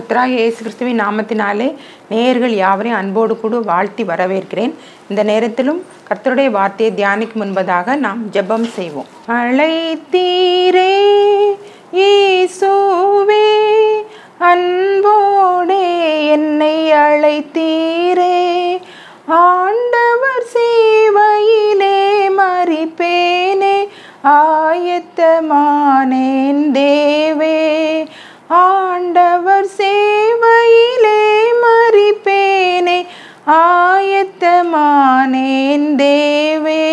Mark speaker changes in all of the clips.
Speaker 1: கர்த்தராகிய இயேசு கிறிஸ்துவின் நாமத்தினாலே நேயர்கள் யாவரையும் அன்போடு கூட வாழ்த்தி வரவேற்கிறேன். இந்த நேரத்திலும் கர்த்தருடைய வார்த்தையை தியானிக்கும் முன்பதாக நாம் ஜெபம் செய்வோம். அழைத்தீரே இயேசுவே, அன்போடே என்னை அழைத்தீரே, ஆண்டவர் சேவையிலே மரிப்பேனே, ஆயத்தமானேன் தேவே, ஆண்டவர் சேவையிலே மரிப்பேனே, ஆயத்தமானேன் தேவே.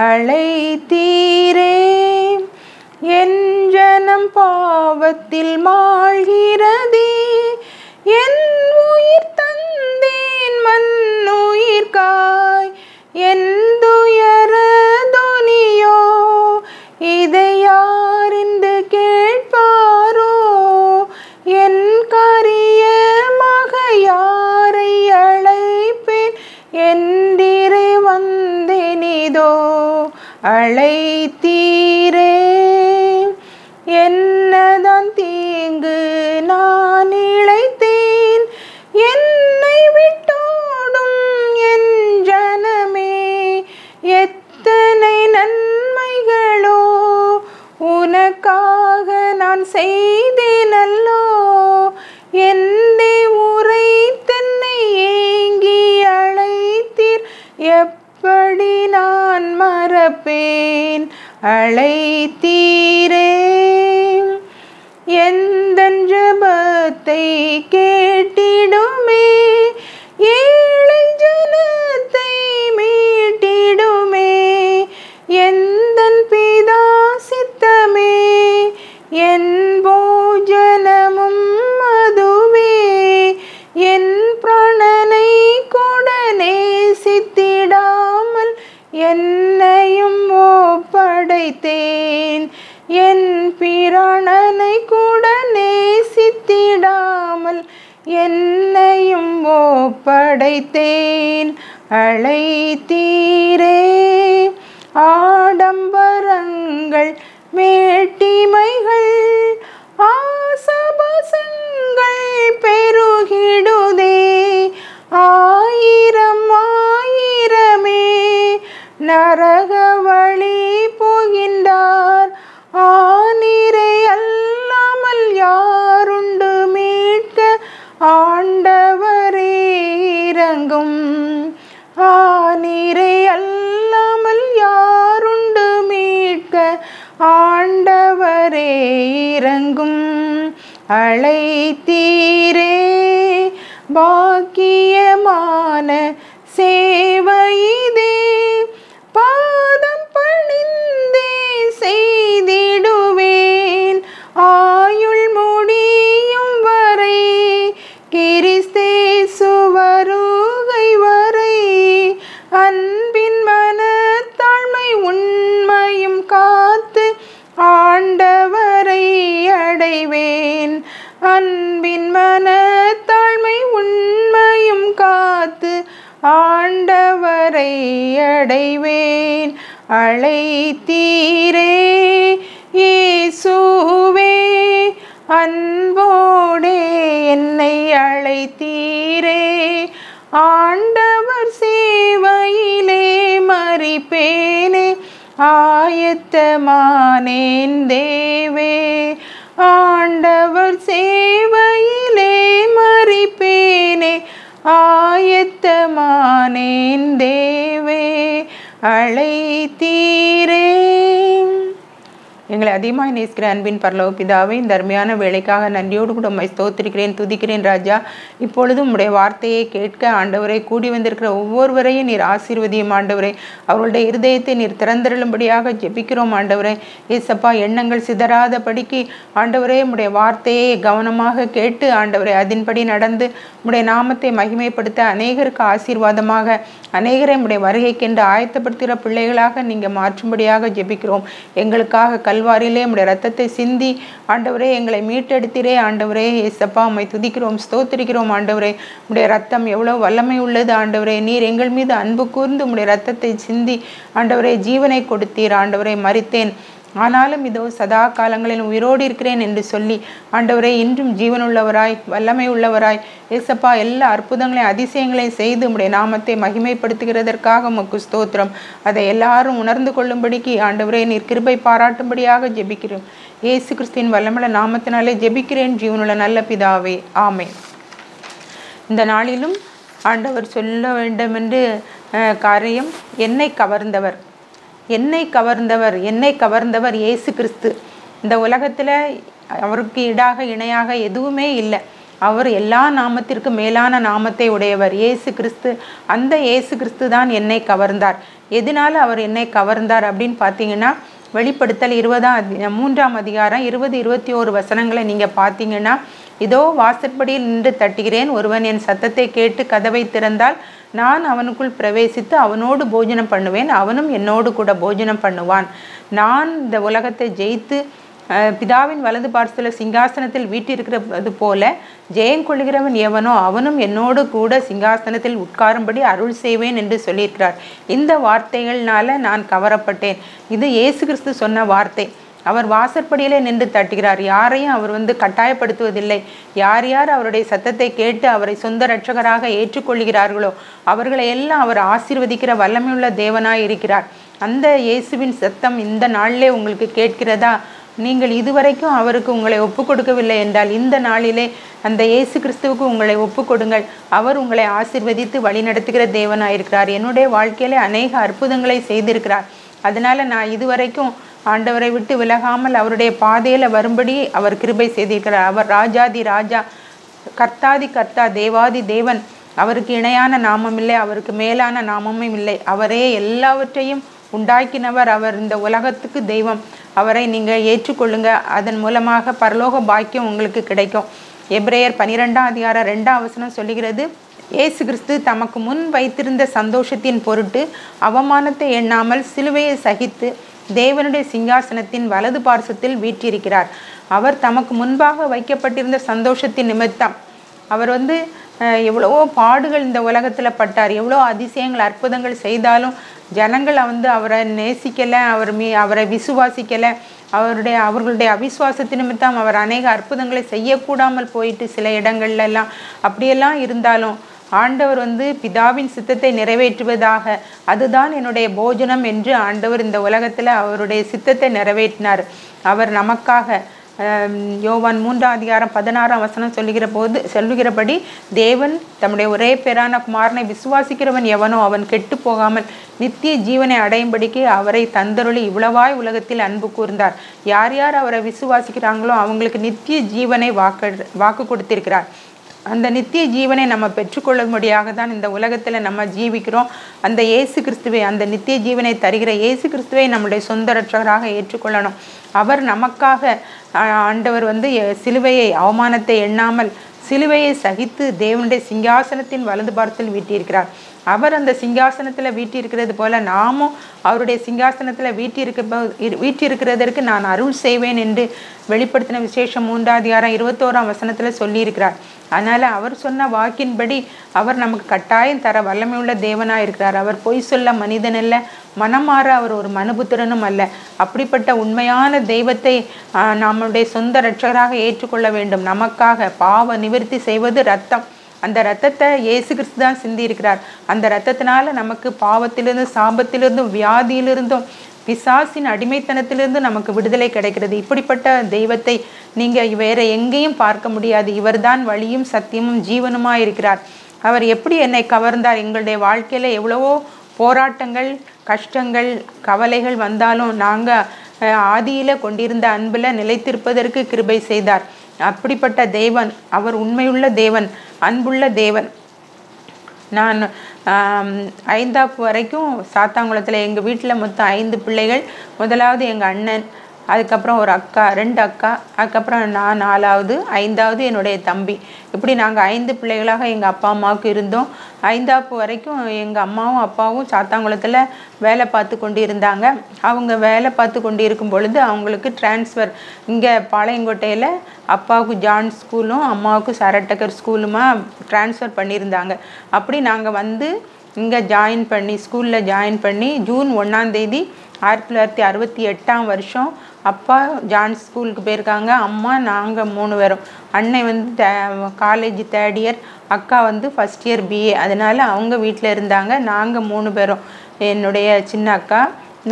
Speaker 1: அழைத்தீரே என் ஜனம் பாவத்தில் மாழ்கிறதே, என் உயிர் தந்தேன் மண்ணுயிர்காய், என் துயர துனியோ இதை யாரென்று கேட்பாரோ, என் கரிய மகையாரை அழைப்பேன் என்றிரை வந்தேனிதோ. அழைத்தீரே என்னதான் தீங்கு நான் இழைத்தேன், என்னை விட்டோடும் என் ஜனமே, எத்தனை நன்மைகளோ உனக்காக நான் செய்தேனல்லோ, என்னை உரை தன்னை ஏங்கி அழைத்தீர், எப்படி நான் மறப்பேன். அழைத்தீரே எந்தன் ஜெபத்தை கேட்டிடுமே, ஏழை ஜனத்தை மீட்டிடுமே, எந்தன் பிதா சித்தமே, என் போஜனமும் அதுவே, என் பிராணனை கூட நேசித்திடாமல் என்னையும் ஒப்படைத்தேன், என் பிராணனை கூட நேசித்திடாமல் என்னையும் ஒப்படைத்தேன். அழைத்தீரே ஆடம்பரங்கள் மேட்டிமைகள் ஆசபாசங்கள் பெருகிடுதே, ஆயிரம் ஆயிரமே நரக வழி போகின்றார், ஆனிரை அல்லாமல் யாருண்டு மீட்க, ஆண்டவரே இரங்கும், ஆனிரை அல்லாமல் யாருண்டு மீட்க, ஆண்டவரே இரங்கும். அழைத்தீரே பாக்கியமான சேவையிதே, பாதம் பணிந்தே செய்திடுவேன், ஆயுள் முடியும் வரை, கிறிஸ்தேசு வருகை வரை, அன்பின் மனத்தாழ்மை உண்மையும் காத்து ஆண்டவரை அடைவேன், அன்பின் மனத்தாழ்மை உண்மையும் காத்து ஆண்டவரை அடைவேன். அழைத்தீரே இயேசுவே, அன்போடே என்னை அழைத்தீரே, ஆண்டவர் சேவையிலே மரிப்பேனே, ஆயத்தமானேன் தேவே, ஆண்டவர் சேவையிலே மரிப்பேனே, ஆயத்தமானேன் தேவே. அழைத்தீரே. எங்களை அதிகமாக நேசிக்கிற அன்பின் பரலோக பிதாவே, இந்த அருமையான வேலைக்காக நன்றியோடு கூட உம்மை ஸ்தோத்திரிக்கிறேன், துதிக்கிறேன் ராஜா. இப்பொழுதும் உடைய வார்த்தையை கேட்க ஆண்டவரை கூடி வந்திருக்கிற ஒவ்வொருவரையும் நீர் ஆசீர்வதியும் ஆண்டவரே. அவர்களுடைய இருதயத்தை நீர் திறந்திருளும்படியாக ஜெபிக்கிறோம் ஆண்டவரே. ஏசப்பா, எண்ணங்கள் சிதறாதபடிக்கு ஆண்டவரே உடைய வார்த்தையை கவனமாக கேட்டு ஆண்டவரே அதன்படி நடந்து உடைய நாமத்தை மகிமைப்படுத்த அநேகருக்கு ஆசீர்வாதமாக அநேகரை உடைய வருகைக்கென்று ஆயத்தப்படுத்துகிற பிள்ளைகளாக நீங்கள் மாற்றும்படியாக ஜெபிக்கிறோம். எங்களுக்காக கல்வாரியிலே உடைய ரத்தத்தை சிந்தி ஆண்டவரே எங்களை மீட்டெடுத்திரே ஆண்டவரே. ஏசப்பா, உம்மை துதிக்கிறோம், ஸ்தோத்திரிக்கிறோம் ஆண்டவரே. உடைய ரத்தம் எவ்வளோ வல்லமை உள்ளது ஆண்டவரே. நீர் எங்கள் மீது அன்பு கூர்ந்து உடைய ரத்தத்தை சிந்தி ஆண்டவரே ஜீவனை கொடுத்தீர் ஆண்டவரே. மரித்தேன் ஆனாலும் இதோ சதா காலங்களில் உயிரோடு இருக்கிறேன் என்று சொல்லி ஆண்டவரே இன்றும் ஜீவனுள்ளவராய் வல்லமை உள்ளவராய் ஏசப்பா எல்லா அற்புதங்களையும் அதிசயங்களையும் செய்து உம்முடைய நாமத்தை மகிமைப்படுத்துகிறதற்காக உமக்கு ஸ்தோத்திரம். அதை எல்லாரும் உணர்ந்து கொள்ளும்படிக்கு ஆண்டவரே நீர் கிருபை பாராட்டும்படியாக ஜெபிக்கிறோம். இயேசு கிறிஸ்துவின் வல்லமுள்ள நாமத்தினாலே ஜெபிக்கிறேன் ஜீவனுள்ள நல்ல பிதாவே, ஆமென். இந்த நாளிலும் ஆண்டவர் சொல்ல வேண்டுமென்று காரியம் என்னை கவர்ந்தவர், என்னை கவர்ந்தவர், என்னை கவர்ந்தவர் இயேசு கிறிஸ்து. இந்த உலகத்தில் அவருக்கு ஈடாக இணையாக எதுவுமே இல்லை. அவர் எல்லா நாமத்திற்கும் மேலான நாமத்தை உடையவர் இயேசு கிறிஸ்து. அந்த இயேசு கிறிஸ்து தான் என்னை கவர்ந்தார். எதனால அவர் என்னை கவர்ந்தார் அப்படின்னு பார்த்தீங்கன்னா, வெளிப்படுத்தல் 3ஆம் அதிகாரம் 20-21 வசனங்களை நீங்கள் பார்த்தீங்கன்னா, இதோ வாசற்படியில் நின்று தட்டுகிறேன், ஒருவன் என் சத்தத்தை கேட்டு கதவை திறந்தால் நான் அவனுக்குள் பிரவேசித்து அவனோடு போஜனம் பண்ணுவேன், அவனும் என்னோடு கூட போஜனம் பண்ணுவான். நான் இந்த உலகத்தை ஜெயித்து பிதாவின் வலது பார்சல சிங்காசனத்தில் வீட்டிருக்கிறது போல ஜெயங்கொள்கிறவன் எவனோ அவனும் என்னோடு கூட சிங்காசனத்தில் உட்காரும்படி அருள் செய்வேன் என்று சொல்லியிருக்கிறார். இந்த வார்த்தைகள்னால நான் கவரப்பட்டேன். இது இயேசு கிறிஸ்து சொன்ன வார்த்தை. அவர் வாசற்படியிலே நின்று தட்டுகிறார். யாரையும் அவர் கட்டாயப்படுத்துவதில்லை. யார் யார் அவருடைய சத்தத்தை கேட்டு அவரை சொந்த இரட்சகராக ஏற்றுக்கொள்கிறார்களோ அவர்களை எல்லாம் அவர் ஆசீர்வதிக்கிற வல்லமையுள்ள தேவனாய் இருக்கிறார். அந்த இயேசுவின் சத்தம் இந்த நாளிலே உங்களுக்கு கேட்கிறதா? நீங்கள் இதுவரைக்கும் அவருக்கு உங்களை ஒப்பு கொடுக்கவில்லை என்றால் இந்த நாளிலே அந்த இயேசு கிறிஸ்துவுக்கு உங்களை ஒப்பு கொடுங்கள். அவர் உங்களை ஆசீர்வதித்து வழிநடத்துகிற தேவனாயிருக்கிறார். என்னுடைய வாழ்க்கையிலே அநேக அற்புதங்களை செய்திருக்கிறார். அதனால நான் இதுவரைக்கும் ஆண்டவரை விட்டு விலகாமல் அவருடைய பாதையில் வரும்படி அவர் கிருபை செய்திருக்கிறார். அவர் ராஜாதி ராஜா, கர்த்தாதி கர்த்தா, தேவாதி தேவன். அவருக்கு இணையான நாமம் இல்லை, அவருக்கு மேலான நாமமும் இல்லை. அவரே எல்லாவற்றையும் உண்டாக்கினவர். அவர் இந்த உலகத்துக்கு தெய்வம். அவரை நீங்கள் ஏற்றுக்கொள்ளுங்க. அதன் மூலமாக பரலோக பாக்கியம் உங்களுக்கு கிடைக்கும். எபிரேயர் 12ஆம் அதிகாரம் 2ஆம் வசனம் சொல்லுகிறது, இயேசு கிறிஸ்து தமக்கு முன் வைத்திருந்த சந்தோஷத்தின் பொருட்டு அவமானத்தை எண்ணாமல் சிலுவையை சகித்து தேவனுடைய சிங்காசனத்தின் வலது பார்சத்தில் வீற்றிருக்கிறார். அவர் தமக்கு முன்பாக வைக்கப்பட்டிருந்த சந்தோஷத்தின் நிமித்தம் அவர் எவ்வளவோ பாடுகள் இந்த உலகத்தில் பட்டார். எவ்வளோ அதிசயங்கள் அற்புதங்கள் செய்தாலும் ஜனங்கள் அவரை நேசிக்கலை, அவரை விசுவாசிக்கலை. அவர்களுடைய அவிசுவாசத்து நிமித்தம் அவர் அநேக அற்புதங்களை செய்யக்கூடாமல் போயிட்டு சில இடங்கள்லாம் அப்படியெல்லாம் இருந்தாலும் ஆண்டவர் பிதாவின் சித்தத்தை நிறைவேற்றுவதாக, அதுதான் என்னுடைய போஜனம் என்று ஆண்டவர் இந்த உலகத்தில் அவருடைய சித்தத்தை நிறைவேற்றினார். அவர் நமக்காக யோவான் 3ஆம் அதிகாரம் 16ஆம் வசனம் சொல்லுகிறபடி தேவன் தம்முடைய ஒரே பேரான குமாரனை விசுவாசிக்கிறவன் எவனோ அவன் கெட்டு போகாமல் நித்திய ஜீவனை அடையும்படிக்கு அவரை தந்தருளி இவ்வளவாய் உலகத்தில் அன்பு கூர்ந்தார். யார் யார் அவரை விசுவாசிக்கிறாங்களோ அவங்களுக்கு நித்திய ஜீவனை வாக்கு கொடுத்திருக்கிறார். அந்த நித்திய ஜீவனை நம்ம பெற்றுக்கொள்ளும்படியாக தான் இந்த உலகத்தில் நம்ம ஜீவிக்கிறோம். அந்த இயேசு கிறிஸ்துவை, அந்த நித்திய ஜீவனை தருகிற இயேசு கிறிஸ்துவை நம்முடைய சொந்த இரட்சகராக ஏற்றுக்கொள்ளணும். அவர் நமக்காக ஆண்டவர் சிலுவையை அவமானத்தை எண்ணாமல் சிலுவையை சகித்து தேவனுடைய சிங்காசனத்தின் வலது பார்சல் வீட்டியிருக்கிறார். அவர் அந்த சிங்காசனத்தில் வீட்டிருக்கிறது போல நாமும் அவருடைய சிங்காசனத்தில் வீட்டிருக்கிறதற்கு நான் அருள் செய்வேன் என்று வெளிப்படுத்தின விசேஷம் 3ஆம் அதிகாரம் 21ஆம் வசனத்தில் சொல்லியிருக்கிறார். அதனால் அவர் சொன்ன வாக்கின்படி அவர் நமக்கு கட்டாயம் தர வல்லமையுள்ள தேவனாக இருக்கிறார். அவர் பொய் சொல்ல மனிதன் அல்ல, மனமாற அவர் ஒரு மனுபுத்திரனும் அல்ல. அப்படிப்பட்ட உண்மையான தெய்வத்தை நம்முடைய சொந்த இரட்சகராக ஏற்றுக்கொள்ள வேண்டும். நமக்காக பாவ நிவர்த்தி செய்வது ரத்தம். அந்த இரத்தத்தை இயேசு கிறிஸ்து தான் சிந்தி இருக்கிறார். அந்த இரத்தத்தினால நமக்கு பாவத்திலிருந்தும் சாபத்திலிருந்தும் வியாதியிலிருந்தும் பிசாசின் அடிமைத்தனத்திலிருந்து நமக்கு விடுதலை கிடைக்கிறது. இப்படிப்பட்ட தெய்வத்தை நீங்கள் வேற எங்கேயும் பார்க்க முடியாது. இவர்தான் வழியும் சத்தியமும் ஜீவனுமாக இருக்கிறார். அவர் எப்படி என்னை கவர்ந்தார்? எங்களுடைய வாழ்க்கையில் எவ்வளவோ போராட்டங்கள், கஷ்டங்கள், கவலைகள் வந்தாலும் நாங்கள் ஆதியில் கொண்டிருந்த அன்பில் நிலைத்திருப்பதற்கு கிருபை செய்தார். அப்படிப்பட்ட தேவன் அவர் உண்மையுள்ள தேவன், அன்புள்ள தேவன். நான் 5ஆம் வரைக்கும் சாத்தாங்குளத்தில் எங்கள் வீட்டில் மொத்தம் 5 பிள்ளைகள். முதலாவது எங்கள் அண்ணன், அதுக்கப்புறம் ஒரு அக்கா, 2 அக்கா, அதுக்கப்புறம் நான் 4வது, 5வது என்னுடைய தம்பி. இப்படி நாங்கள் 5 பிள்ளைகளாக எங்கள் அப்பா அம்மாவுக்கு இருந்தோம். 5ஆம் வரைக்கும் எங்கள் அம்மாவும் அப்பாவும் சாத்தாங்குளத்தில் வேலை பார்த்து கொண்டு இருந்தாங்க. அவங்க வேலை பார்த்து கொண்டு இருக்கும் பொழுது அவங்களுக்கு டிரான்ஸ்ஃபர் இங்கே பாளையங்கோட்டையில் அப்பாவுக்கு ஜான் ஸ்கூலும் அம்மாவுக்கு சரட்டக்கர் ஸ்கூலுமா டிரான்ஸ்ஃபர் பண்ணியிருந்தாங்க. அப்படி நாங்கள் இங்கே ஸ்கூலில் ஜாயின் பண்ணி ஜூன் 1ஆம் தேதி 1968ஆம் வருஷம் அப்பா ஜான்ஸ் ஸ்கூலுக்கு போயிருக்காங்க, அம்மா நாங்கள் 3 பேரும். அண்ணன் வந்து காலேஜ் 3rd இயர், அக்கா வந்து ஃபஸ்ட் இயர் பிஏ. அதனால் அவங்க வீட்டில் இருந்தாங்க. நாங்கள் 3 பேரும், என்னுடைய சின்ன அக்கா,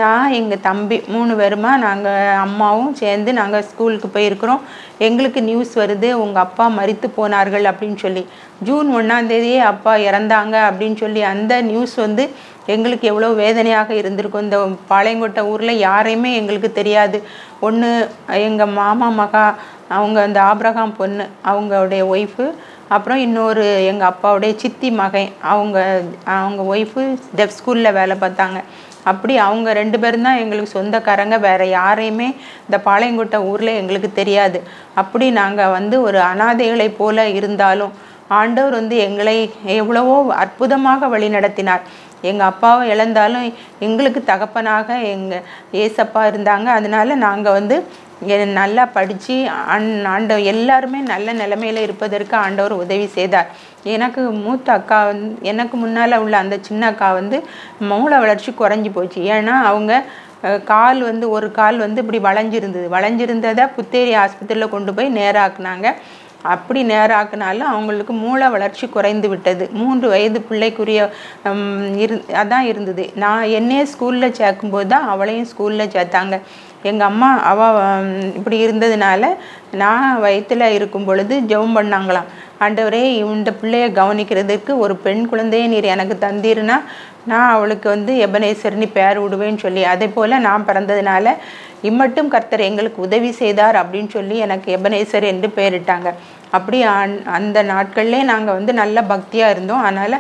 Speaker 1: நான், எங்கள் தம்பி 3 பேருமா நாங்கள் அம்மாவும் சேர்ந்து நாங்கள் ஸ்கூலுக்கு போயிருக்கிறோம். எங்களுக்கு நியூஸ் வருது, உங்கள் அப்பா மரித்து போனார்கள் அப்படின்னு சொல்லி. ஜூன் 1ஆம் தேதியே அப்பா இறந்தாங்க அப்படின்னு சொல்லி அந்த நியூஸ் வந்து எங்களுக்கு எவ்வளோ வேதனையாக இருந்திருக்கும். இந்த பாளையங்கோட்டை ஊரில் யாரையுமே எங்களுக்கு தெரியாது. ஒன்று எங்கள் மாமா மகா, அவங்க அந்த ஆப்ரகாம் பொண்ணு, அவங்களுடைய ஒய்ஃபு, அப்புறம் இன்னொரு எங்கள் அப்பாவுடைய சித்தி மகன், அவங்க ஒய்ஃபு டெஃப் ஸ்கூலில் வேலை பார்த்தாங்க. அப்படி அவங்க 2 பேரும் தான் எங்களுக்கு சொந்தக்காரங்க. வேறு யாரையுமே இந்த பாளையங்கோட்டை ஊரில் எங்களுக்கு தெரியாது. அப்படி நாங்கள் வந்து ஒரு அனாதைகளை போல இருந்தாலும் ஆண்டவர் வந்து எங்களை எவ்வளவோ அற்புதமாக வழி நடத்தினார். எங்கள் அப்பாவை இழந்தாலும் எங்களுக்கு தகப்பனாக எங்கள் ஏசப்பா இருந்தாங்க. அதனால நாங்கள் வந்து நல்லா படித்து ஆண்டவர் எல்லாருமே நல்ல நிலைமையில் இருப்பதற்கு ஆண்டவர் உதவி செய்தார். எனக்கு மூத்த அக்கா வந்து, எனக்கு முன்னால் உள்ள அந்த சின்ன அக்கா வந்து மூளை வளர்ச்சி குறைஞ்சி போச்சு. ஏன்னா அவங்க கால் வந்து ஒரு கால் வந்து இப்படி வளைஞ்சிருந்ததை புத்தேரி ஆஸ்பத்திரியில் கொண்டு போய் நேராக்குனாங்க. அப்படி நேராக்குனாலும் அவங்களுக்கு மூளை வளர்ச்சி குறைந்து விட்டது. 3 வயது பிள்ளைக்குரிய அதான் இருந்தது. நான் என்னையே ஸ்கூலில் சேர்க்கும்போது தான் அவளையும் ஸ்கூலில் சேர்த்தாங்க. எங்கள் அம்மா இப்படி இருந்ததுனால நான் வயிற்றில் இருக்கும் பொழுது ஜெபம் பண்ணாங்களாம், ஆண்டவரே இந்த பிள்ளையை கவனிக்கிறதுக்கு ஒரு பெண் குழந்தையை நீர் எனக்கு தந்தீருன்னா நான் அவளுக்கு வந்து எபனேசர்னு பேர் விடுவேன்னு சொல்லி, அதே போல் நான் பிறந்ததுனால இம்மட்டும் கர்த்தர் எங்களுக்கு உதவி செய்தார் அப்படின்னு சொல்லி எனக்கு எபனேசர் என்று பெயரிட்டாங்க. அப்படி அந்த நாட்கள்லே நாங்கள் வந்து நல்ல பக்தியாக இருந்தோம். அதனால்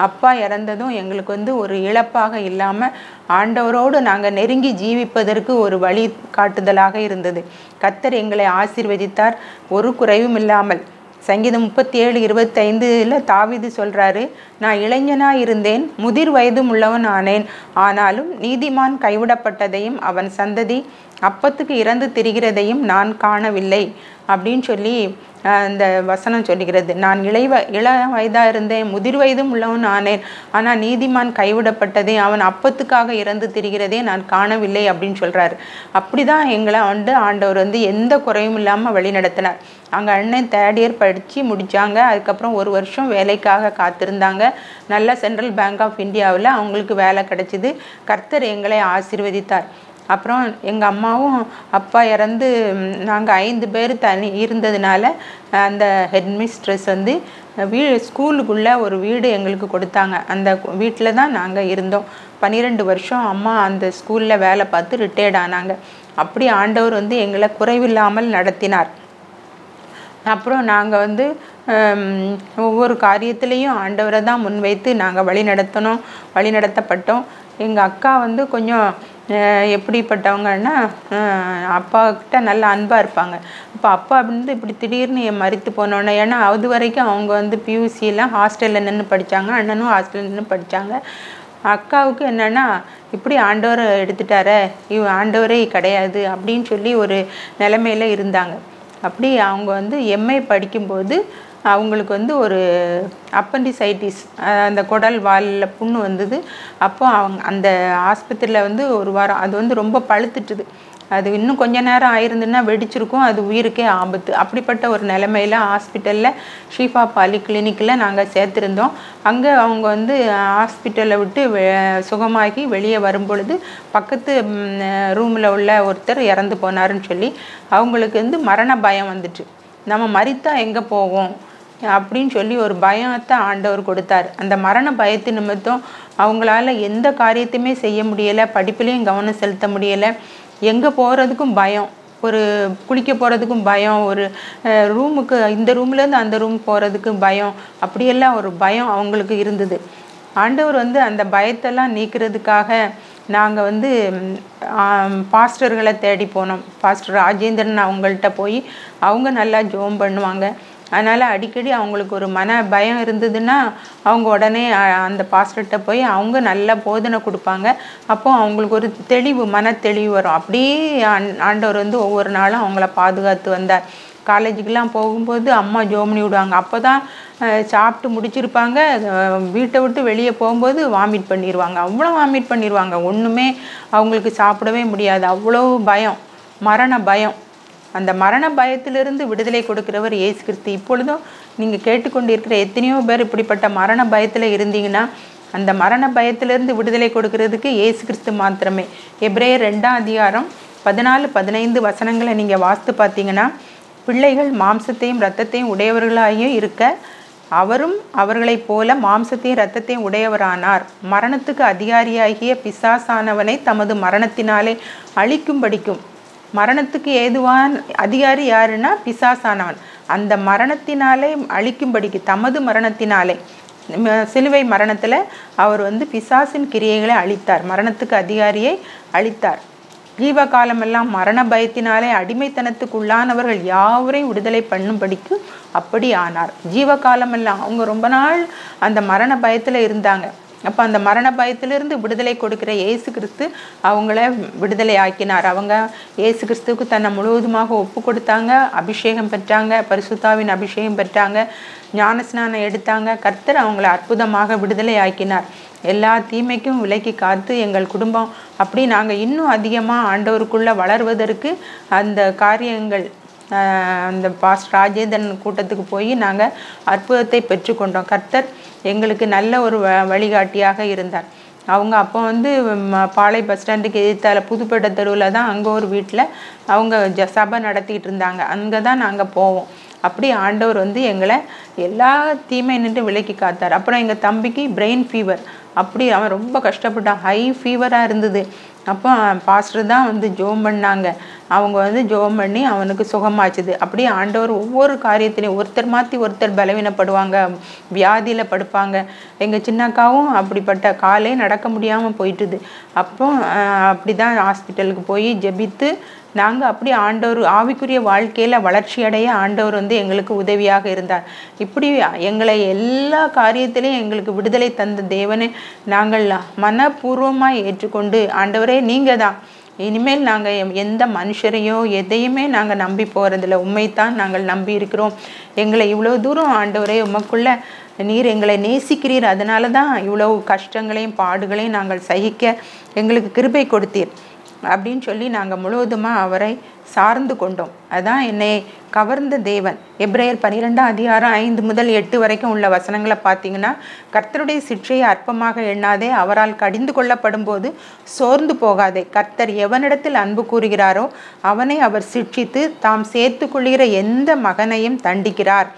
Speaker 1: அப்பா இறந்ததும் எங்களுக்கு வந்து ஒரு இழப்பாக இல்லாமல் ஆண்டவரோடு நாங்கள் நெருங்கி ஜீவிப்பதற்கு ஒரு வழி காட்டுதலாக இருந்தது. கர்த்தர் எங்களை ஆசீர்வதித்தார், ஒரு குறைவும் இல்லாமல். சங்கீதம் 37:25 தாவீது சொல்கிறாரு, நான் இளைஞனாக இருந்தேன், முதிர் வயதும் உள்ளவன் ஆனேன், ஆனாலும் நீதிமான் கைவிடப்பட்டதையும் அவன் சந்ததி அப்பத்துக்கு இறந்து திரிகிறதையும் நான் காணவில்லை அப்படின்னு சொல்லி அந்த வசனம் சொல்லுகிறது. நான் இள வயதாக இருந்தேன், முதிர் வயதும் உள்ளவன் ஆனேன், ஆனால் நீதிமான் கைவிடப்பட்டதே, அவன் அப்பத்துக்காக இறந்து திரிகிறதே நான் காணவில்லை அப்படின்னு சொல்கிறாரு. அப்படி தான் எங்களை வந்து ஆண்டவர் வந்து எந்த குறையும் இல்லாமல் வழி நடத்தினார். அங்கே அண்ணன் 3rd இயர் படித்து முடித்தாங்க. அதுக்கப்புறம் 1 வருஷம் வேலைக்காக காத்திருந்தாங்க. நல்ல சென்ட்ரல் பேங்க் ஆஃப் இந்தியாவில் அவங்களுக்கு வேலை கிடச்சிது. கர்த்தர் எங்களை ஆசீர்வதித்தார். அப்புறம் எங்கள் அம்மாவும் அப்பா இறந்து நாங்கள் 5 பேர் இருந்ததுனால அந்த ஹெட்மிஸ்ட்ரஸ் வந்து ஸ்கூலுக்குள்ளே ஒரு வீடு எங்களுக்கு கொடுத்தாங்க. அந்த வீட்டில் தான் நாங்கள் இருந்தோம். 12 வருஷம் அம்மா அந்த ஸ்கூலில் வேலை பார்த்து ரிட்டையர்ட் ஆனாங்க. அப்படி ஆண்டவர் வந்து எங்களை குறைவில்லாமல் நடத்தினார். அப்புறம் நாங்கள் வந்து ஒவ்வொரு காரியத்திலையும் ஆண்டவரை தான் முன்வைத்து நாங்கள் வழி நடத்தப்பட்டோம். எங்கள் அக்கா வந்து கொஞ்சம் எப்படிப்பட்டவங்கன்னா, அப்பாக்கிட்ட நல்ல அன்பாக இருப்பாங்க. அப்போ அப்பா வந்து இப்படி திடீர்னு மரித்து போனோன்னே, ஏன்னா அது வரைக்கும் அவங்க வந்து பியூசியில் ஹாஸ்டலில் நின்று படித்தாங்க, அண்ணனும் ஹாஸ்டலில் நின்று படித்தாங்க. அக்காவுக்கு என்னென்னா, இப்படி ஆண்டவரை எடுத்துட்டாரே, ஆண்டவரே கிடையாது அப்படின்னு சொல்லி ஒரு நிலைமையில் இருந்தாங்க. அப்படி அவங்க வந்து எம்ஏ படிக்கும்போது அவங்களுக்கு வந்து ஒரு அப்பண்டிசைட்டிஸ், அந்த குடல் வாலில் புண்ணு வந்தது. அப்போ அவங்க அந்த ஆஸ்பத்திரியில் வந்து 1 வாரம் அது வந்து ரொம்ப பழுத்துட்டுது. அது இன்னும் கொஞ்ச நேரம் ஆயிருந்துன்னா வெடிச்சிருக்கும், அது உயிருக்கே ஆபத்து. அப்படிப்பட்ட ஒரு நிலைமையில் ஹாஸ்பிட்டலில் ஷீஃபா பாலி கிளினிக்கில் நாங்கள் சேர்த்துருந்தோம். அங்கே அவங்க வந்து ஹாஸ்பிட்டலை விட்டு சுகமாகி வெளியே வரும்பொழுது பக்கத்து ரூமில் உள்ள ஒருத்தர் இறந்து போனாருன்னு சொல்லி அவங்களுக்கு வந்து மரண பயம் வந்துட்டு, நம்ம மரித்தா எங்கே போவோம் அப்படின்னு சொல்லி ஒரு பயத்தை ஆண்டவர் கொடுத்தார். அந்த மரண பயத்து நிமித்தம் அவங்களால எந்த காரியத்தையுமே செய்ய முடியலை, படிப்புலேயும் கவனம் செலுத்த முடியலை, எங்கே போகிறதுக்கும் பயம், ஒரு குளிக்க போகிறதுக்கும் பயம், ஒரு ரூமுக்கு இந்த ரூம்லேருந்து அந்த ரூம் போகிறதுக்கு பயம், அப்படியெல்லாம் ஒரு பயம் அவங்களுக்கு இருந்தது. ஆண்டவர் வந்து அந்த பயத்தெல்லாம் நீக்கிறதுக்காக நாங்கள் வந்து பாஸ்டர்களை தேடி போனோம். பாஸ்டர் ராஜேந்திரன் அவங்கள்ட்ட போய் அவங்க நல்லா ஜெபம் பண்ணுவாங்க. அதனால் அடிக்கடி அவங்களுக்கு ஒரு மன பயம் இருந்ததுன்னா அவங்க உடனே அந்த பாஸ்டர்கிட்ட போய் அவங்க நல்ல போதனை கொடுப்பாங்க. அப்போது அவங்களுக்கு ஒரு மன தெளிவு வரும். அப்படியே ஆண்டவர் வந்து ஒவ்வொரு நாளும் அவங்கள பாதுகாத்து வந்தார். காலேஜுக்கெலாம் போகும்போது அம்மா ஜெபம் பண்ணி விடுவாங்க. அப்போ தான் சாப்பிட்டு முடிச்சிருப்பாங்க, வீட்டை விட்டு வெளியே போகும்போது வாமிட் பண்ணிடுவாங்க. அவ்வளோ வாமிட் பண்ணிடுவாங்க, ஒன்றுமே அவங்களுக்கு சாப்பிடவே முடியாது, அவ்வளோ பயம். மரண பயம். அந்த மரண பயத்திலிருந்து விடுதலை கொடுக்கிறவர் இயேசு கிறிஸ்து. இப்பொழுதும் நீங்கள் கேட்டுக்கொண்டிருக்கிற எத்தனையோ பேர் இப்படிப்பட்ட மரண பயத்தில் இருந்தீங்கன்னா அந்த மரண பயத்திலிருந்து விடுதலை கொடுக்கறதுக்கு இயேசு கிறிஸ்து மாத்திரமே. எபிரேயர் 2ஆம் அதிகாரம் 14-15 வசனங்களை நீங்கள் வாசித்து பார்த்தீங்கன்னா, பிள்ளைகள் மாம்சத்தையும் இரத்தத்தையும் உடையவர்களாயும் இருக்க அவரும் அவர்களைப் போல மாம்சத்தையும் இரத்தத்தையும் உடையவரானார். மரணத்துக்கு அதிகாரியாகிய பிசாசானவனை தமது மரணத்தினாலே அழிக்கும்படிக்கும். மரணத்துக்கு ஏதுவான் அதிகாரி யாருன்னா பிசாசானவன். அந்த மரணத்தினாலே அழிக்கும்படிக்கு, தமது மரணத்தினாலே, சிலுவை மரணத்தில் அவர் பிசாசின் கிரியைகளை அழித்தார், மரணத்துக்கு அதிகாரியை அழித்தார். ஜீவகாலமெல்லாம் மரண பயத்தினாலே அடிமைத்தனத்துக்குள்ளானவர்கள் யாவரையும் விடுதலை பண்ணும்படிக்கு அப்படி ஆனார். ஜீவகாலமெல்லாம் அவங்க ரொம்ப நாள் அந்த மரண பயத்தில் இருந்தாங்க. அப்போ அந்த மரண பயத்திலிருந்து விடுதலை கொடுக்கிற இயேசு கிறிஸ்து அவங்கள விடுதலை ஆக்கினார். அவங்க இயேசு கிறிஸ்துவுக்கு தன்னை முழுவதுமாக ஒப்பு கொடுத்தாங்க, அபிஷேகம் பெற்றாங்க, பரிசுத்தாவின் அபிஷேகம் பெற்றாங்க, ஞானஸ்நானம் எடுத்தாங்க. கர்த்தர் அவங்கள அற்புதமாக விடுதலை ஆக்கினார். எல்லா தீமைக்கும் விலக்கி காத்து எங்கள் குடும்பம் அப்படி நாங்கள் இன்னும் அதிகமாக ஆண்டவருக்குள்ளே வளர்வதற்கு அந்த காரியங்கள், அந்த பாஸ்டர் ராஜேந்திரன் கூட்டத்துக்கு போய் நாங்கள் அற்புதத்தை பெற்றுக்கொண்டோம். கர்த்தர் எங்களுக்கு நல்ல ஒரு வழிகாட்டியாக இருந்தார். அவங்க அப்போ பாளை பஸ் ஸ்டாண்டுக்கு எதிர்த்தால புதுப்பேட்டை தெருவில் தான் அங்கே ஒரு வீட்டில் அவங்க சபை நடத்திட்டு இருந்தாங்க. அங்கே தான் நாங்கள் போவோம். அப்படி ஆண்டவர் எங்களை எல்லா தீமை நின்று விலக்கி காத்தார். அப்புறம் எங்கள் தம்பிக்கு பிரெயின் ஃபீவர், அப்படி அவன் ரொம்ப கஷ்டப்பட்டான், ஹை ஃபீவராக இருந்தது. அப்போ பாஸ்டர் தான் ஜோம் பண்ணாங்க. அவங்க ஜோம் பண்ணி அவனுக்கு சுகமாச்சுது. அப்படியே ஆண்டவர் ஒவ்வொரு காரியத்திலையும் ஒருத்தர் மாற்றி ஒருத்தர் பலவீனப்படுவாங்க, வியாதியில் படுப்பாங்க. எங்கள் சின்னக்காவும் அப்படிப்பட்ட காலே நடக்க முடியாமல் போயிட்டுது. அப்போ அப்படி தான் ஹாஸ்பிட்டலுக்கு போய் ஜெபித்து நாங்கள் அப்படி ஆண்டவர் ஆவிக்குரிய வாழ்க்கையில் வளர்ச்சி அடைய ஆண்டவர் எங்களுக்கு உதவியாக இருந்தார். இப்படி எங்களை எல்லா காரியத்திலையும் எங்களுக்கு விடுதலை தந்த தேவனை நாங்கள் மனப்பூர்வமாக ஏற்றுக்கொண்டு, ஆண்டவரே நீங்கள் தான், இனிமேல் நாங்கள் எந்த மனுஷரையோ எதையுமே நாங்கள் நம்பி போகிறதில்ல, உண்மைத்தான் நாங்கள் நம்பி இருக்கிறோம். எங்களை இவ்வளோ தூரம் ஆண்டவரே உமக்குள்ள நீர் எங்களை நேசிக்கிறீர், அதனால தான் இவ்வளோ கஷ்டங்களையும் பாடுகளையும் நாங்கள் சகிக்க எங்களுக்கு கிருபை கொடுத்தீர் அப்படின்னு சொல்லி நாங்கள் முழுவதுமாக அவரை சார்ந்து கொண்டோம். அதான் என்னை கவர்ந்த தேவன். எபிரேயர் 12ஆம் அதிகாரம் 5-8 வரைக்கும் உள்ள வசனங்களை பார்த்தீங்கன்னா, கர்த்தருடைய சிற்றையை அற்பமாக எண்ணாதே, அவரால் கடிந்து கொள்ளப்படும் போது சோர்ந்து போகாதே. கர்த்தர் எவனிடத்தில் அன்பு கூறுகிறாரோ அவனை அவர் சிட்சித்து தாம் சேர்த்து கொள்கிற எந்த மகனையும் தண்டிக்கிறார்.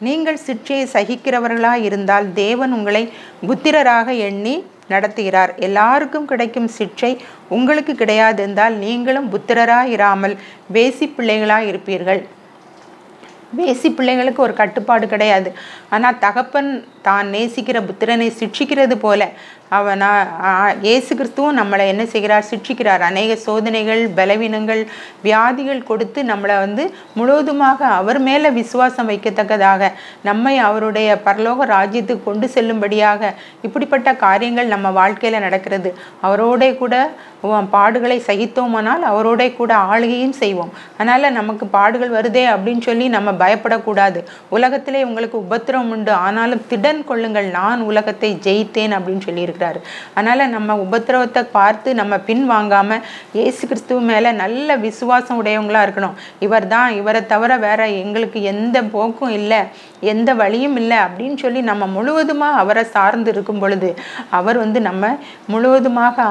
Speaker 1: நீங்கள் சிற்றையை சகிக்கிறவர்களாக இருந்தால் தேவன் உங்களை புத்திரராக எண்ணி நடத்துகிறார். எல்லாருக்கும் கிடைக்கும் சிற்றை உங்களுக்கு கிடையாது என்றால் நீங்களும் புத்திரராக இராமல் வேசி பிள்ளைகளாக இருப்பீர்கள். வேசி பிள்ளைகளுக்கு ஒரு கட்டுப்பாடு கிடையாது. ஆனால் தகப்பன் தான் நேசிக்கிற புத்திரனை சிட்சிக்கிறது போல இயேசு கிறிஸ்துவும் நம்மளை என்ன செய்கிறார்? சிட்சிக்கிறார். அநேக சோதனைகள், பலவீனங்கள், வியாதிகள் கொடுத்து நம்மளை முழுவதுமாக அவர் மேலே விசுவாசம் வைக்கத்தக்கதாக, நம்மை அவருடைய பரலோக ராஜ்யத்துக்கு கொண்டு செல்லும்படியாக இப்படிப்பட்ட காரியங்கள் நம்ம வாழ்க்கையில் நடக்கிறது. அவரோட கூட பாடுகளை சகித்தோமானால் அவரோட கூட ஆளுகையும் செய்வோம். அதனால் நமக்கு பாடுகள் வருதே அப்படின்னு சொல்லி நம்ம பயப்படக்கூடாது. உலகத்திலே உங்களுக்கு உபத்திரம் உண்டு, ஆனாலும் திடன் கொள்ளுங்கள், நான் உலகத்தை ஜெயித்தேன் அப்படின்னு சொல்லியிருக்கிறாரு. அதனால் நம்ம உபத்திரவத்தை பார்த்து நம்ம பின் வாங்காமல் இயேசு கிறிஸ்துவ மேலே நல்ல விசுவாசம் உடையவங்களாக இருக்கணும். இவரை தவிர வேற எங்களுக்கு எந்த போக்கும் இல்லை, எந்த வழியும் இல்லை அப்படின்னு சொல்லி நம்ம முழுவதுமாக அவரை சார்ந்து இருக்கும் பொழுது அவர் நம்ம முழுவதுமாக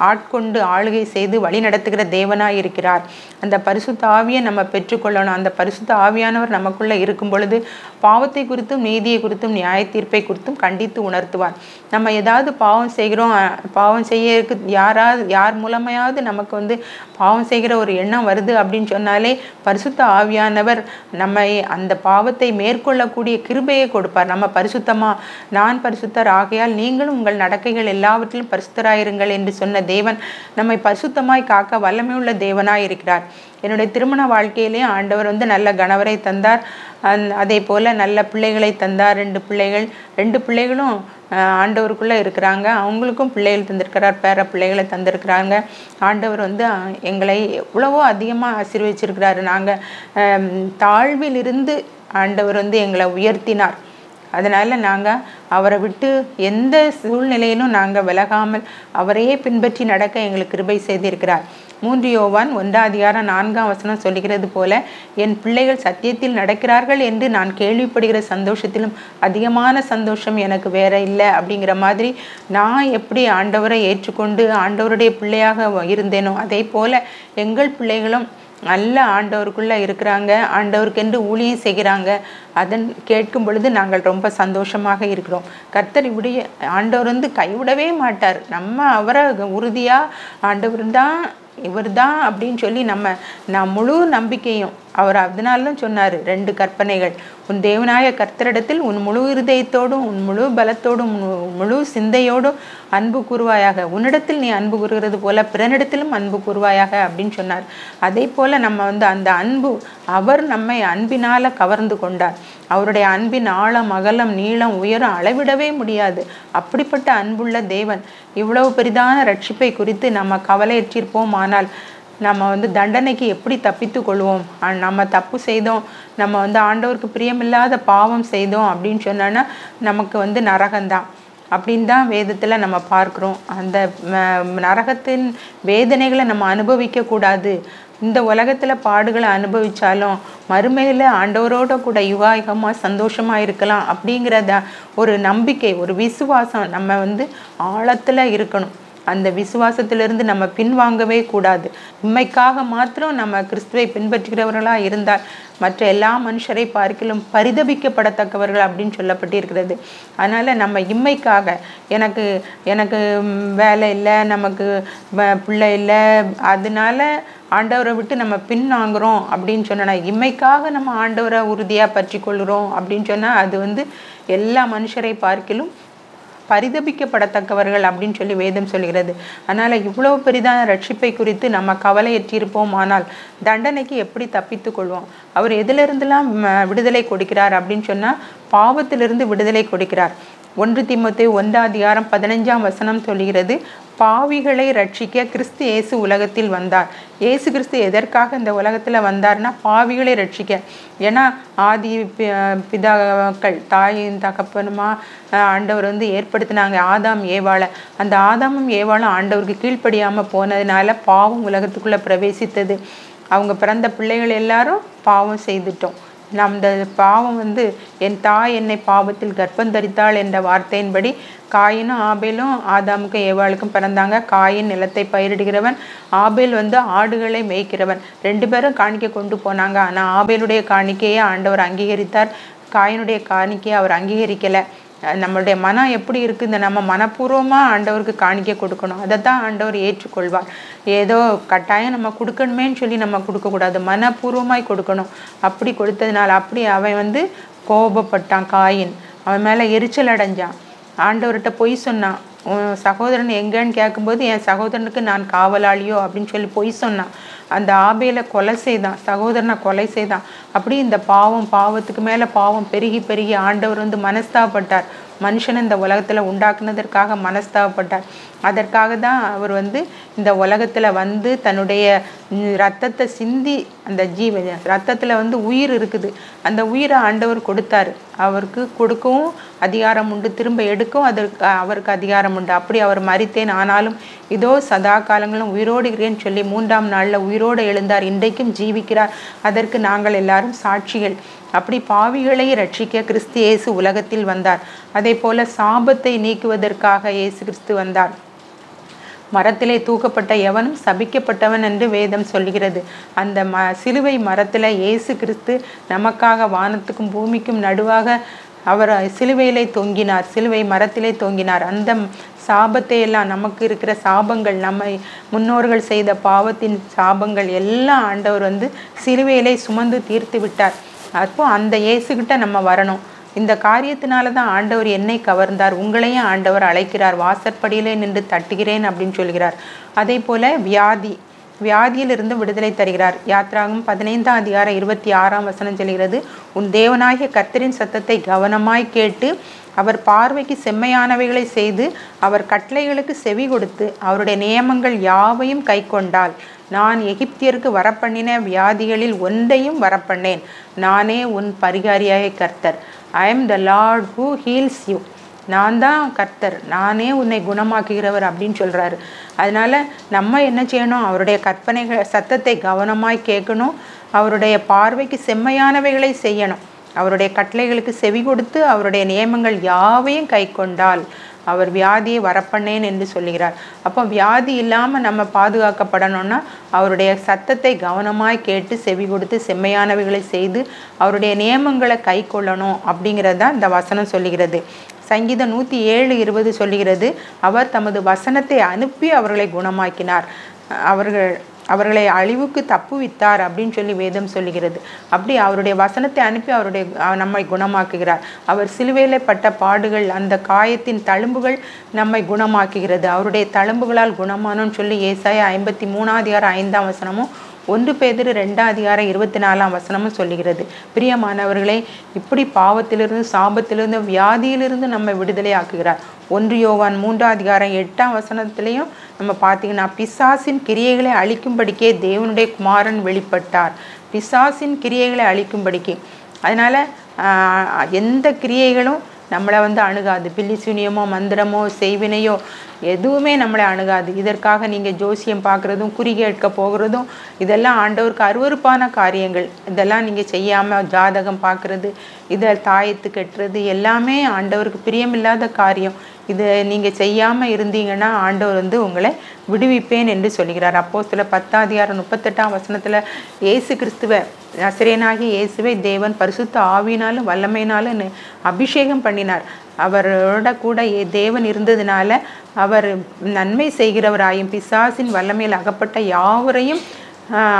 Speaker 1: ஆட்கொண்டு ஆளுகை செய்து வழி நடத்துகிற தேவனாய் இருக்கிறார். அந்த பரிசுத்த ஆவியை நம்ம பெற்றுக்கொள்ளணும். அந்த பரிசுத்த ஆவியானவர் நமக்குள்ளே இருக்கும் பொழுது பாவத்தை குறித்தும் நீதியை குறித்தும் நியாய தீர்ப்பை குறித்தும் கண்டித்து உணர்த்துவார். நம்ம ஏதாவது பாவம் செய்கிறோம், பாவம் செய்யறதுக்கு யார் மூலமையாவது நமக்கு பாவம் செய்கிற ஒரு எண்ணம் வருது அப்படின்னு சொன்னாலே பரிசுத்த ஆவியானவர் நம்மை அந்த பாவத்தை மேற்கொள்ளக்கூடிய கிருபையை கொடுப்பார். நம்ம நான் பரிசுத்தர் ஆகையால் நீங்களும் உங்கள் நடக்கைகள் எல்லாவற்றிலும் பரிசுத்தராயிருங்கள் என்று சொன்ன தேவன் நம்மை பரிசுத்தமாய் காக்க வல்லமையுள்ள தேவனாய் இருக்கிறார். என்னுடைய திருமண வாழ்க்கையிலே ஆண்டவர் நல்ல கணவரை தந்தார். அதே போல் நல்ல பிள்ளைகளை தந்தார். 2 பிள்ளைகளும் ஆண்டவருக்குள்ளே இருக்கிறாங்க. அவங்களுக்கும் பிள்ளைகள் தந்திருக்கிறார், பேர பிள்ளைகளை தந்திருக்கிறாங்க. ஆண்டவர் எங்களை எவ்வளவோ அதிகமாக ஆசீர்வதிச்சிருக்கிறாரு. நாங்கள் தாழ்வில் இருந்து ஆண்டவர் எங்களை உயர்த்தினார். அதனால் நாங்கள் அவரை விட்டு எந்த சூழ்நிலையிலும் நாங்கள் விலகாமல் அவரையே பின்பற்றி நடக்க எங்களுக்கு கிருபை செய்திருக்கிறார். 3 யோவான் 1:4 சொல்லுகிறது போல, என் பிள்ளைகள் சத்தியத்தில் நடக்கிறார்கள் என்று நான் கேள்விப்படுகிற சந்தோஷத்திலும் அதிகமான சந்தோஷம் எனக்கு வேற இல்லை அப்படிங்கிற மாதிரி நான் எப்படி ஆண்டவரை ஏற்றுக்கொண்டு ஆண்டவருடைய பிள்ளையாக இருந்தேனோ அதே போல் எங்கள் பிள்ளைகளும் நல்ல ஆண்டவருக்குள்ளே இருக்கிறாங்க, ஆண்டவருக்கென்று ஊழியம் செய்கிறாங்க. அதன் கேட்கும் பொழுது நாங்கள் ரொம்ப சந்தோஷமாக இருக்கிறோம். கர்த்தர் இப்படி ஆண்டவர் கைவிடவே மாட்டார். நம்ம அவரை உறுதியாக ஆண்டவர் தான் இவர் தான் அப்படின்னு சொல்லி நான் முழு நம்பிக்கையும் அவர் அதனாலும் சொன்னார் 2 கற்பனைகள். உன் தேவனாய கர்த்தரிடத்தில் உன் முழு இருதயத்தோடும் உன் முழு பலத்தோடும் முழு சிந்தையோடும் அன்பு கூறுவாயாக. உன்னிடத்தில் நீ அன்பு கூறுகிறது போல பிறனிடத்திலும் அன்பு கூறுவாயாக அப்படின்னு சொன்னார். அதே போல் நம்ம அந்த அன்பு அவர் நம்மை அன்பினால் கவர்ந்து கொண்டார். அவருடைய அன்பின் ஆழம் அகலம் நீளம் உயரம் அளவிடவே முடியாது. அப்படிப்பட்ட அன்புள்ள தேவன் இவ்வளவு பெரிதான ரட்சிப்பை குறித்து நம்ம கவலையற்றிருப்போம். ஆனால் நம்ம தண்டனைக்கு எப்படி தப்பித்து கொள்வோம்? நம்ம தப்பு செய்தோம், நம்ம ஆண்டவருக்கு பிரியமில்லாத பாவம் செய்தோம் அப்படின்னு சொன்னோன்னா நமக்கு நரகம்தான் அப்படின்னு தான் வேதத்தில் நம்ம பார்க்குறோம். அந்த நரகத்தின் வேதனைகளை நம்ம அனுபவிக்கக்கூடாது. இந்த உலகத்தில் பாடுகளை அனுபவித்தாலும் மறுமையில் ஆண்டவரோட கூட யுகாயுகமாக சந்தோஷமாக இருக்கலாம் அப்படிங்கிறத ஒரு நம்பிக்கை, ஒரு விசுவாசம் நம்ம ஆழத்தில் இருக்கணும். அந்த விசுவாசத்திலிருந்து நம்ம பின்வாங்கவே கூடாது. உண்மைக்காக மாத்திரம் நம்ம கிறிஸ்துவை பின்பற்றுகிறவர்களாக இருந்தால் மற்ற எல்லா மனுஷரை பார்க்கிலும் பரிதபிக்கப்படத்தக்கவர்கள் அப்படின்னு சொல்லப்பட்டிருக்கிறது. அதனால் நம்ம இம்மைக்காக எனக்கு வேலை இல்லை, நமக்கு பிள்ளை இல்லை, அதனால ஆண்டவரை விட்டு நம்ம பின்வாங்குறோம் அப்படின்னு சொன்னா, இம்மைக்காக நம்ம ஆண்டவரை உறுதியாக பற்றி கொள்கிறோம் அப்படின்னு சொன்னால் அது எல்லா மனுஷரை பார்க்கிலும் பரிதபிக்கப்படத்தக்கவர்கள் அப்படின்னு சொல்லி வேதம் சொல்கிறது. அதனால் இவ்வளோ பெரிதான ரட்சிப்பை குறித்து நம்ம கவலையற்றிருப்போம். ஆனால் தண்டனைக்கு எப்படி தப்பித்து கொள்வோம்? அவர் எதிலிருந்துலாம் விடுதலை கொடுக்கிறார் அப்படின்னு சொன்னால் பாவத்திலிருந்து விடுதலை கொடுக்கிறார். 1 தீமோத்தேயு 1:15 சொல்கிறது, பாவிகளை ரட்சிக்க கிறிஸ்து இயேசு உலகத்தில் வந்தார். இயேசு கிறிஸ்து எதற்காக இந்த உலகத்தில் வந்தார்னா பாவிகளை ரட்சிக்க. ஏன்னா ஆதி பிதாக்கள் தாயின் தகப்பனுமா ஆண்டவர் ஏற்படுத்தினாங்க ஆதாம் ஏவாளை. அந்த ஆதாமும் ஏவாளும் ஆண்டவருக்கு கீழ்ப்படியாமல் போனதுனால பாவம் உலகத்துக்குள்ளே பிரவேசித்தது. அவங்க பிறந்த பிள்ளைகள் எல்லாரும் பாவம் செய்துட்டோம். இந்த பாவம் என் தாய் என்னை பாவத்தில் கர்ப்பம் தரித்தாள் என்ற வார்த்தையின்படி காயினும் ஆபேலும் ஆதாமுக்கும் ஏவாளுக்கும் பிறந்தாங்க. காயின் நிலத்தை பயிரிடுகிறவன், ஆபேல் ஆடுகளை மேய்க்கிறவன். 2 பேரும் காணிக்கை கொண்டு போனாங்க. ஆனால் ஆபேலுடைய காணிக்கையை ஆண்டவர் அங்கீகரித்தார், காயினுடைய காணிக்கையை அவர் அங்கீகரிக்கலை. நம்மளுடைய மனம் எப்படி இருக்குது, நம்ம மனப்பூர்வமாக ஆண்டவருக்கு காணிக்கை கொடுக்கணும். அதை தான் ஆண்டவர் ஏற்றுக்கொள்வார். ஏதோ கட்டாயம் நம்ம கொடுக்கணுமேன்னு சொல்லி நம்ம கொடுக்கக்கூடாது, மனப்பூர்வமாய் கொடுக்கணும். அப்படி கொடுத்ததுனால அப்படி அவன் கோபப்பட்டான். காயின் அவன் மேலே எரிச்சல் அடைஞ்சான். ஆண்டவர்கிட்ட பொய் சொன்னான். சகோதரன் எங்கன்னு கேட்கும்போது என் சகோதரனுக்கு நான் காவலாளியோ அப்படின்னு சொல்லி பொய் சொன்னான். அந்த ஆபேலை கொலை செய்தான், சகோதரனை கொலை செய்தான். அப்படி இந்த பாவத்துக்கு மேலே பாவம் பெருகி பெருகி ஆண்டவர் மனஸ்தாபப்பட்டார். மனுஷனை இந்த உலகத்தில் உண்டாக்குனதற்காக மனஸ்தாபப்பட்டார். அதற்காக தான் அவர் இந்த உலகத்தில் தன்னுடைய ரத்தத்தை சிந்தி, அந்த ரத்தத்தில் உயிர் இருக்குது, அந்த உயிரை ஆண்டவர் கொடுத்தாரு. அவருக்கு கொடுக்கவும் அதிகாரம் உண்டு, திரும்ப எடுக்கவும் அவருக்கு அதிகாரம் உண்டு. அப்படி அவர் மரித்தேன் ஆனாலும் இதோ சதா காலங்களும் உயிரோடு இருக்கிறேன்னு சொல்லி 3ஆம் நாளில் உயிரோடு எழுந்தார். இன்றைக்கும் ஜீவிக்கிறார். அதற்கு நாங்கள் எல்லாரும் சாட்சிகள். அப்படி பாவிகளை ரட்சிக்க கிறிஸ்து இயேசு உலகத்தில் வந்தார். அதே போல சாபத்தை நீக்குவதற்காக இயேசு கிறிஸ்து வந்தார். மரத்திலே தூக்கப்பட்ட எவனும் சபிக்கப்பட்டவன் என்று வேதம் சொல்கிறது. அந்த சிலுவை மரத்தில் இயேசு கிறிஸ்து நமக்காக வானத்துக்கும் பூமிக்கும் நடுவாக அவர் சிலுவையிலே தொங்கினார், சிலுவை மரத்திலே தொங்கினார். அந்த சாபத்தை எல்லாம், நமக்கு இருக்கிற சாபங்கள், நம்மை முன்னோர்கள் செய்த பாவத்தின் சாபங்கள் எல்லாம் ஆண்டவர் சிலுவையிலே சுமந்து தீர்த்து விட்டார். அப்போ அந்த இயேசுகிட்ட நம்ம வரணும். இந்த காரியத்தினால தான் ஆண்டவர் என்னை கவர்ந்தார், உங்களையும் ஆண்டவர் அழைக்கிறார். வாசற்படியிலே நின்று தட்டுகிறேன் அப்படின்னு சொல்கிறார். அதே போல வியாதியிலிருந்து விடுதலை தருகிறார். யாத்ராகமம் 15:26 சொல்கிறது, உன் தேவனாகிய கர்த்தரின் சத்தத்தை கவனமாய் கேட்டு அவர் பார்வைக்கு செம்மையானவைகளை செய்து அவர் கட்டளைகளுக்கு செவி கொடுத்து அவருடைய நியமங்கள் யாவையும் கை கொண்டால் நான் எகிப்தியருக்கு வரப்பண்ணின வியாதிகளில் ஒன்றையும் வரப்பண்ணேன். நானே உன் பரிகாரியாய கர்த்தர். I am the Lord who heels you. நான் தான் கர்த்தர், நானே உன்னை குணமாக்குகிறவர் அப்படின்னு சொல்கிறாரு. அதனால் நம்ம என்ன செய்யணும்? அவருடைய கற்பனைகள் சத்தத்தை கவனமாய் கேட்கணும். அவருடைய பார்வைக்கு செம்மையானவைகளை செய்யணும். அவருடைய கட்டளைகளுக்கு செவி கொடுத்து அவருடைய நியமங்கள் யாவையும் கை கொண்டால் அவர் வியாதியை வரப்பண்ணேன் என்று சொல்லுகிறார். அப்போ வியாதி இல்லாமல் நம்ம பாதுகாக்கப்படணும்னா அவருடைய சத்தத்தை கவனமாய் கேட்டு செவி கொடுத்து செம்மையானவைகளை செய்து அவருடைய நியமங்களை கை கொள்ளணும் அப்படிங்கிறது தான் இந்த வசனம் சொல்லுகிறது. சங்கீதம் 107:20 சொல்லுகிறது, அவர் தமது வசனத்தை அனுப்பி அவர்களை குணமாக்கினார், அவர்களை அழிவுக்கு தப்புவித்தார் அப்படின்னு சொல்லி வேதம் சொல்லுகிறது. அப்படி அவருடைய வசனத்தை அனுப்பி நம்மை குணமாக்குகிறார். அவர் சிலுவையில் பட்ட பாடுகள், அந்த காயத்தின் தழும்புகள் நம்மை குணமாக்குகிறது. அவருடைய தழும்புகளால் குணமானோன்னு சொல்லி ஏசாயா 53:5 1 பேதுரு 2:24 சொல்லுகிறது. பிரியமானவர்களே, இப்படி பாவத்திலிருந்து சாபத்திலிருந்து வியாதியிலிருந்து நம்மை விடுதலை ஆக்குகிறார். 1 யோவான் 3:8 நம்ம பார்த்தீங்கன்னா, பிசாசின் கிரியைகளை அழிக்கும்படிக்கே தேவனுடைய குமாரன் வெளிப்பட்டார். பிசாசின் கிரியைகளை அழிக்கும்படிக்கு. அதனால் எந்த கிரியைகளும் நம்மளை அணுகாது. பில்லி சூனியமோ மந்திரமோ செய்வினையோ எதுவுமே நம்மளை அணுகாது. இதற்காக நீங்கள் ஜோசியம் பார்க்குறதும் குறி கேட்க போகிறதும் இதெல்லாம் ஆண்டவருக்கு அருவருப்பான காரியங்கள். இதெல்லாம் நீங்கள் செய்யாமல் ஜாதகம் பார்க்குறது, இதை தாயத்து கட்டுறது எல்லாமே ஆண்டவருக்கு பிரியமில்லாத காரியம். இதை நீங்கள் செய்யாமல் இருந்தீங்கன்னா ஆண்டவர் உங்களை விடுவிப்பேன் என்று சொல்கிறார். அப்போஸ்தலர் 10:38 இயேசு கிறிஸ்துவை, நசரேயனாகிய இயேசுவை தேவன் பரிசுத்த ஆவியினாலும் வல்லமையினாலும் அபிஷேகம் பண்ணினார். அவரோட கூட தேவன் இருந்ததுனால அவர் நன்மை செய்கிறவராயும் பிசாசின் வல்லமையில் அகப்பட்ட யாவரையும்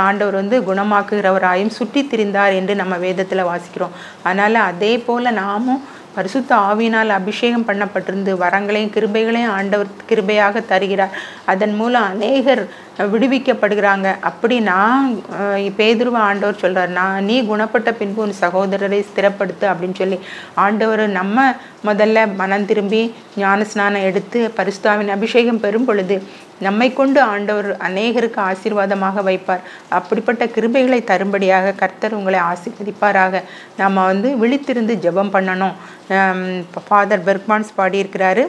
Speaker 1: ஆண்டவர் குணமாக்குகிறவராயும் சுற்றி திரிந்தார் என்று நம்ம வேதத்தில் வாசிக்கிறோம். அதனால் அதே போல் நாமும் பரிசுத்த ஆவியினால் அபிஷேகம் பண்ணப்பட்டிருந்து வரங்களையும் கிருபைகளையும் ஆண்டவர் கிருபையாக தருகிறார். அதன் மூலம் அநேகர் விடுவிக்கப்படுகிறாங்க. அப்படி பேதுருவை ஆண்டவர் சொல்கிறார், நீ குணப்பட்ட பின்பு உன் சகோதரரை ஸ்திரப்படுத்து அப்படின்னு சொல்லி ஆண்டவர் நம்ம முதல்ல மனம் திரும்பி ஞானஸ்நானம் எடுத்து பரிசுத்தாவின் அபிஷேகம் பெறும் பொழுது நம்மை கொண்டு ஆண்டவர் அநேகருக்கு ஆசீர்வாதமாக வைப்பார். அப்படிப்பட்ட கிருபைகளை தரும்படியாக கர்த்தர் உங்களை ஆசீர்வதிப்பாராக. நம்ம விழித்திருந்து ஜெபம் பண்ணணும். ஃபாதர் பெர்க்மான்ஸ் பாடியிருக்கிறாரு.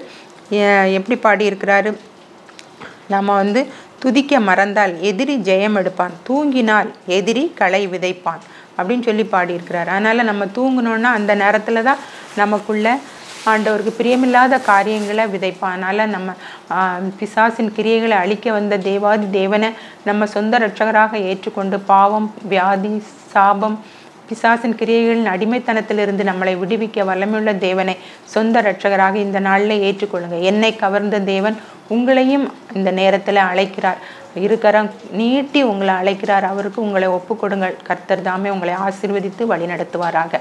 Speaker 1: எப்படி பாடியிருக்கிறாரு? நம்ம துதிக்க மறந்தால் எதிரி ஜெயம் எடுப்பான், தூங்கினால் எதிரி களை விதைப்பான் அப்படின்னு சொல்லி பாடியிருக்கிறார். அதனால் நம்ம தூங்கணுன்னா அந்த நேரத்தில் தான் நமக்குள்ள ஆண்டவருக்கு பிரியமில்லாத காரியங்களை விதைப்பான். அதனால் நம்ம பிசாசின் கிரியைகளை அழிக்க வந்த தேவாதி தேவனை நம்ம சொந்த இரட்சகராக ஏற்றுக்கொண்டு பாவம், வியாதி, சாபம், பிசாசின் கிரியைகளின் அடிமைத்தனத்திலிருந்து நம்மளை விடுவிக்க வல்லமையுள்ள தேவனை சொந்த இரட்சகராக இந்த நாளில் ஏற்றுக்கொள்ளுங்க. என்னை கவர்ந்த தேவன் உங்களையும் இந்த நேரத்தில் அழைக்கிறார். இருக்கரம் நீட்டி உங்களை அழைக்கிறார். அவருக்கு உங்களை ஒப்பு கொடுங்கள். கர்த்தர் தாமே உங்களை ஆசீர்வதித்து வழி நடத்துவாராக.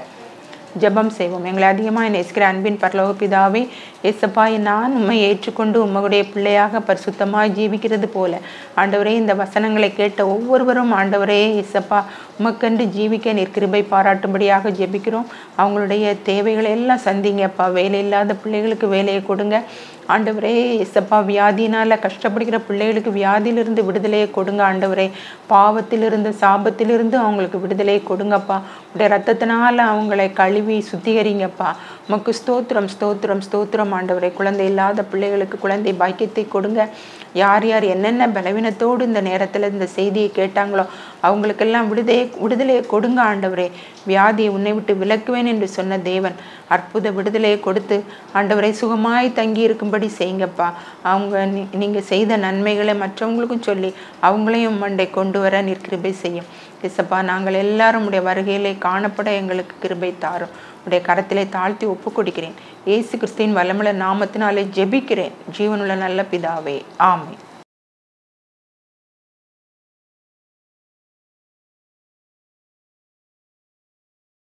Speaker 1: ஜெபம் செய்வோம். எங்களை அதிகமாக நேசிக்கிற அன்பின் பரலோக பிதாவே, ஏசப்பா, நான் உம்மை ஏற்றுக்கொண்டு உம்முடைய பிள்ளையாக பரிசுத்தமாக ஜீவிக்கிறது போல ஆண்டவரே, இந்த வசனங்களை கேட்ட ஒவ்வொருவரும் ஆண்டவரே ஏசப்பா உமக்கென்று ஜீவிக்க நீர் கிருபை பாராட்டும்படியாக ஜெபிக்கிறோம். அவங்களுடைய தேவைகளை எல்லாம் சந்திங்கப்பா. வேலை இல்லாத பிள்ளைகளுக்கு வேலையை கொடுங்க ஆண்டவரே. ஏசப்பா, வியாதினால் கஷ்டப்படுகிற பிள்ளைகளுக்கு வியாதியிலிருந்து விடுதலையை கொடுங்க ஆண்டவரே. பாவத்திலிருந்து சாபத்திலிருந்து அவங்களுக்கு விடுதலையை கொடுங்கப்பா. உடைய ரத்தத்தினால் அவங்களை கழுவி சுத்திகரிங்கப்பா. உமக்கு ஸ்தோத்திரம் ஸ்தோத்திரம் ஸ்தோத்திரம் ஆண்டவரே. குழந்தை இல்லாத பிள்ளைகளுக்கு குழந்தை பாக்கியத்தை கொடுங்க. யார் யார் என்னென்ன பலவீனத்தோடு இந்த நேரத்தில் இந்த செய்தியை கேட்டாங்களோ அவங்களுக்கெல்லாம் விடுதலையை கொடுங்க ஆண்டவரே. வியாதியை உன்னை விட்டு விலக்குவேன் என்று சொன்ன தேவன் அற்புத விடுதலையை கொடுத்து ஆண்டவரை சுகமாய் தங்கி இருக்கும்படி செய்யுங்கப்பா. நீங்கள் செய்த நன்மைகளை மற்றவங்களுக்கும் சொல்லி அவங்களையும் மண்டை கொண்டு வர நீர் கிருபை செய்யும். இசப்பா, நாங்கள் எல்லாரும் உடைய வருகையிலே காணப்பட எங்களுக்கு கிருபை தாரும். உடைய கரத்திலே தாழ்த்தி ஒப்பு கொடுக்கிறேன். இயேசு கிறிஸ்துவின் வல்லமையுள்ள நாமத்தினாலே ஜெபிக்கிறேன். ஜீவனுள்ள நல்ல பிதாவே, ஆமென்.